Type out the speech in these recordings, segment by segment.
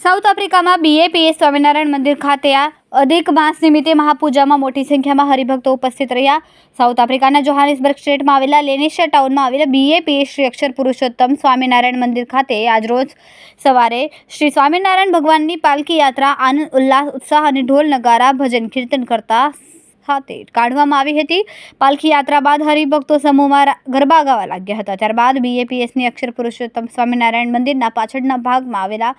South આફ્રિકામાં BAPS Swaminarayan મંદિર ખાતે આ અધિક માસ નિમિત્તે મહાપૂજામાં મોટી સંખ્યામાં હરિભક્તો ઉપસ્થિત રહ્યા। સાઉથ આફ્રિકાના જોહાનિસબર્ગ સ્ટેટમાં આવેલા લેનેશિયા ટાઉનમાં આવેલા BAPS શ્રી અક્ષર પુરુષોત્તમ સ્વામિનારાયણ મંદિર ખાતે આજરોજ સવારે શ્રી સ્વામિનારાયણ ભગવાનની પાલકી યાત્રા આનંદ ઉલ્લાસ ઉત્સાહ અને ઢોલ નગારા ભજન કીર્તન કરતા સાથે કાઢવામાં આવી હતી। પાલખી યાત્રા બાદ હરિભક્તો સમૂહમાં ગરબા ગાવા લાગ્યા હતા। ત્યારબાદ BAPSની અક્ષર પુરુષોત્તમ સ્વામિનારાયણ મંદિરના પાછળના ભાગમાં આવેલા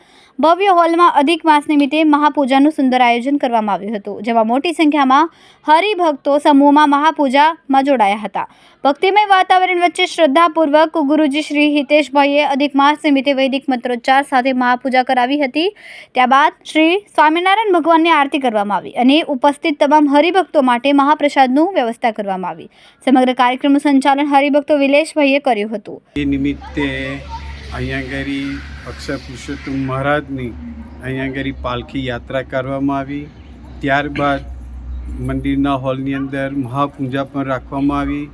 ભવ્ય હોલમાં અધિક માસ નિમિત્તે મહાપૂજાનું સુંદર આયોજન કરવામાં આવ્યું હતું, જેમાં મોટી સંખ્યામાં હરિભક્તો સમૂહમાં મહાપૂજામાં જોડાયા હતા। ભક્તિમય વાતાવરણ વચ્ચે શ્રદ્ધાપૂર્વક ગુરુજી શ્રી હિતેશભાઈએ અધિક માસ નિમિત્તે વૈદિક મંત્રોચ્ચાર સાથે મહાપૂજા કરાવી હતી। ત્યારબાદ શ્રી સ્વામિનારાયણ ભગવાનની આરતી કરવામાં આવી અને ઉપસ્થિત તમામ હરિભક્તો માટે મહાપ્રસાદનું વ્યવસ્થા કરવામાં આવી। સમગ્ર કાર્યક્રમનું સંચાલન હરિભક્તો વિલેશભાઈએ કર્યું હતું। એ નિમિત્તે અહીંયા આગળ અક્ષર પુરુષોત્તમ મહારાજની અહીંયા આગળ પાલખી યાત્રા કરવામાં આવી। ત્યારબાદ મંદિરના હોલની અંદર મહાપૂજા પણ રાખવામાં આવી,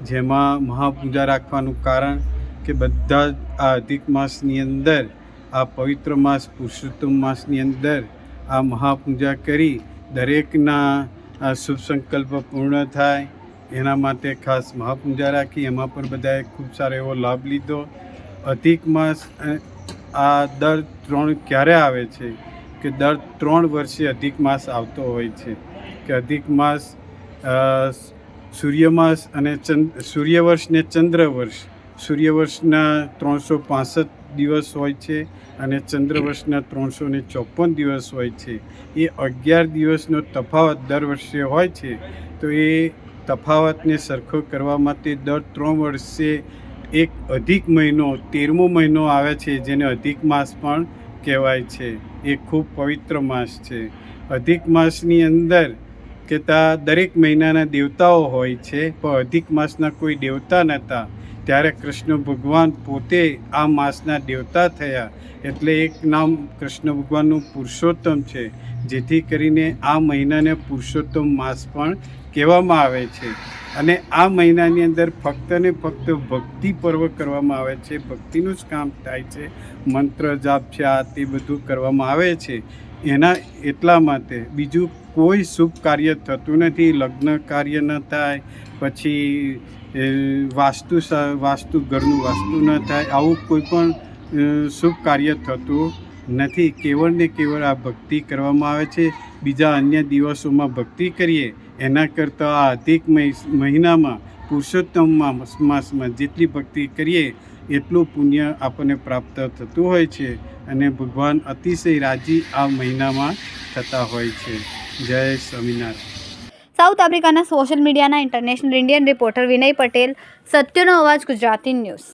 જેમાં મહાપૂજા રાખવાનું કારણ કે બધા આ અધિક માસની અંદર, આ પવિત્ર માસ પુરુષોત્તમ માસની અંદર આ મહાપૂજા કરી દરેકના શુભ સંકલ્પ પૂર્ણ થાય એના માટે ખાસ મહાપૂજા રાખી। એમાં પણ બધાએ ખૂબ સારો એવો લાભ લીધો। અધિક માસ આ દર 3 ક્યારે આવે છે કે દર 3 વર્ષે અધિક માસ આવતો હોય છે કે અધિક માસ સૂર્યમાસ અને સૂર્યવર્ષ ને ચંદ્રવર્ષ, સૂર્યવર્ષના 365 દિવસ હોય છે અને ચંદ્રવર્ષના 354 દિવસ હોય છે। એ 11 દિવસનો તફાવત દર વર્ષે હોય છે, તો એ તફાવતને સરખો કરવા માટે દર 3 વર્ષે એક અધિક મહિનો 13મો મહિનો આવે છે, જેને અધિક માસ પણ કહેવાય છે। એ ખૂબ પવિત્ર માસ છે। અધિક માસની અંદર કે દરેક મહિનાના દેવતાઓ હોય છે, પણ અધિક માસના કોઈ દેવતા નહોતા, ત્યારે કૃષ્ણ ભગવાન પોતે આ માસના દેવતા થયા, એટલે એક નામ કૃષ્ણ ભગવાનનું પુરુષોત્તમ છે, જેથી કરીને આ મહિનાને પુરુષોત્તમ માસ પણ કહેવામાં આવે છે। અને આ મહિનાની અંદર ફક્ત ને ફક્ત ભક્તિ પર્વ કરવામાં આવે છે, ભક્તિનું જ કામ થાય છે, મંત્ર જાપ છે, આ તે બધું કરવામાં આવે છે। એના એટલા માટે બીજું કોઈ શુભ કાર્ય થતું નથી, લગ્ન કાર્ય ન થાય, પછી વાસ્તુ ઘરનું વાસ્તુ ન થાય, આવું કોઈ પણ શુભ કાર્ય થતું નથી। કેવળ ને કેવળ આ ભક્તિ કરવામાં આવે છે। બીજા અન્ય દિવસોમાં ભક્તિ કરીએ એના કરતાં આ અધિક મહિનામાં પુરુષોત્તમ માસમાં જેટલી ભક્તિ કરીએ એટલું પુણ્ય આપણને પ્રાપ્ત થતું હોય છે અને ભગવાન અતિશય રાજી આ મહિનામાં થતા હોય છે। જય સ્વામિનારાયણ। સાઉથ આફ્રિકાના સોશિયલ મીડિયાના ઇન્ટરનેશનલ ઇન્ડિયન રિપોર્ટર વિનય પટેલ, સત્યનો અવાજ ગુજરાતી ન્યૂઝ।